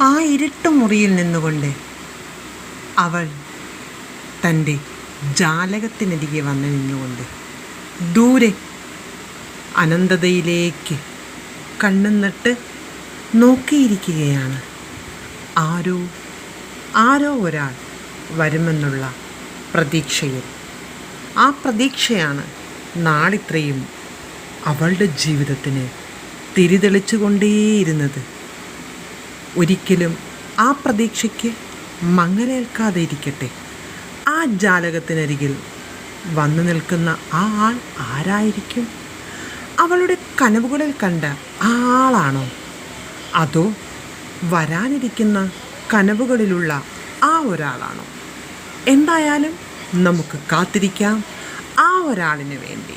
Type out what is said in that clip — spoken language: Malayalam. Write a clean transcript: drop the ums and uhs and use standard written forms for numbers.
ആ ഇരുട്ടുമുറിയിൽ നിന്നുകൊണ്ട് അവൾ തൻ്റെ ജാലകത്തിനരികെ വന്നു നിന്നുകൊണ്ട് ദൂരെ അനന്തതയിലേക്ക് കണ്ണും നട്ട് നോക്കിയിരിക്കുകയാണ്. ആരോ ഒരാൾ വരുമെന്നുള്ള പ്രതീക്ഷയിൽ. ആ പ്രതീക്ഷയാണ് നാളിത്രയും അവളുടെ ജീവിതത്തിന് തിരിതെളിച്ചുകൊണ്ടേയിരുന്നത്. ഒരിക്കലും ആ പ്രതീക്ഷയ്ക്ക് മങ്ങലേൽക്കാതെ ഇരിക്കട്ടെ. ആ ജാലകത്തിനരികിൽ വന്നു നിൽക്കുന്ന ആ ആൾ ആരായിരിക്കും? അവളുടെ കനവുകളിൽ കണ്ട ആ ആളാണോ? അതോ വരാനിരിക്കുന്ന കനവുകളിലുള്ള ആ ഒരാളാണോ? എന്തായാലും നമുക്ക് കാത്തിരിക്കാം ആ ഒരാളിന് വേണ്ടി.